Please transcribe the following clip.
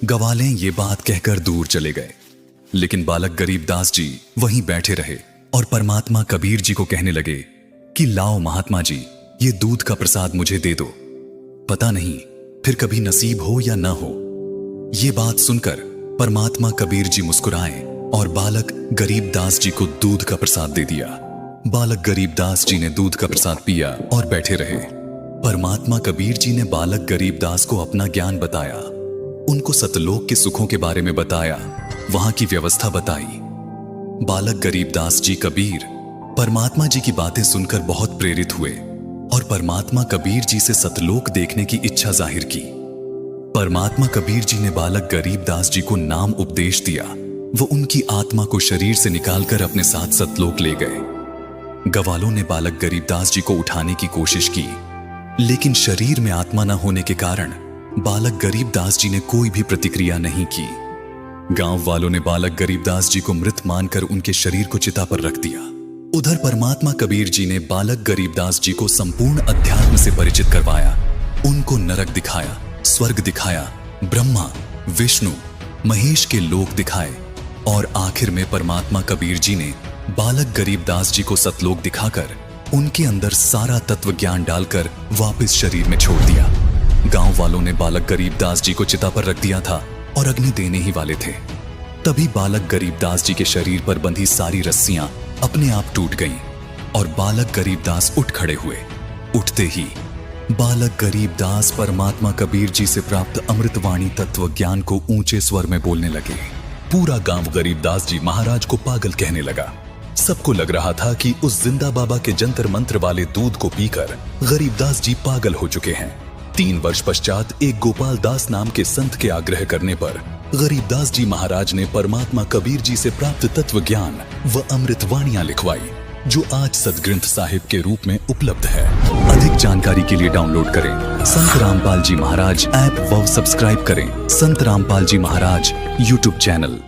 गवाले ये बात कहकर दूर चले गए, लेकिन बालक गरीबदास जी वहीं बैठे रहे और परमात्मा कबीर जी को कहने लगे कि लाओ महात्मा जी, ये दूध का प्रसाद मुझे दे दो, पता नहीं फिर कभी नसीब हो या ना हो। ये बात सुनकर परमात्मा कबीर जी मुस्कुराए और बालक गरीबदास जी को दूध का प्रसाद दे दिया। बालक गरीबदास जी ने दूध का प्रसाद पिया और बैठे रहे। परमात्मा कबीर जी ने बालक गरीबदास को अपना ज्ञान बताया, उनको सतलोक के सुखों के बारे में बताया, वहां की व्यवस्था बताई। बालक गरीबदास जी कबीर परमात्मा जी की बातें सुनकर बहुत प्रेरित हुए और परमात्मा कबीर जी से सतलोक देखने की इच्छा जाहिर की। परमात्मा कबीर जी ने बालक गरीबदास जी को नाम उपदेश दिया। वो उनकी आत्मा को शरीर से निकालकर अपने साथ सतलोक ले गए। गवालों ने बालक गरीबदास जी को उठाने की कोशिश की, लेकिन शरीर में आत्मा न होने के कारण बालक गरीबदास जी ने कोई भी प्रतिक्रिया नहीं की। गांव वालों ने बालक गरीबदास जी को मृत मानकर उनके शरीर को चिता पर रख दिया। उधर परमात्मा कबीर जी ने बालक गरीबदास जी को संपूर्ण अध्यात्म से परिचित करवाया, उनको नरक दिखाया, स्वर्ग दिखाया, ब्रह्मा, विष्णु, महेश के लोक दिखाए और आखिर में परमात्मा कबीर जी ने बालक गरीबदास जी को सतलोक दिखाकर उनके अंदर सारा तत्व ज्ञान डालकर वापस शरीर में छोड़ दिया। गांव वालों ने बालक गरीबदास जी को चिता पर रख दिया था और अग्नि देने ही वाले थे। तभी बालक गरीबदास जी के शरीर पर बंधी सारी रस्सियां अपने आप टूट गईं और बालक गरीबदास उठ खड़े हुए। उठते ही बालक गरीबदास परमात्मा कबीर जी से प्राप्त अमृतवाणी तत्व ज्ञान को ऊंचे स्वर में बोलने लगे। पूरा गांव गरीबदास जी महाराज को पागल कहने लगा। सबको लग रहा था कि उस जिंदा बाबा के जंतर मंत्र वाले दूध को पीकर गरीबदास जी पागल हो चुके हैं। 3 वर्ष पश्चात एक गोपाल दास नाम के संत के आग्रह करने पर गरीबदास जी महाराज ने परमात्मा कबीर जी से प्राप्त तत्व ज्ञान व अमृतवाणियां लिखवाई, जो आज सदग्रंथ साहिब के रूप में उपलब्ध है। अधिक जानकारी के लिए डाउनलोड करें संत रामपाल जी महाराज ऐप व सब्सक्राइब करें संत रामपाल जी महाराज यूट्यूब चैनल।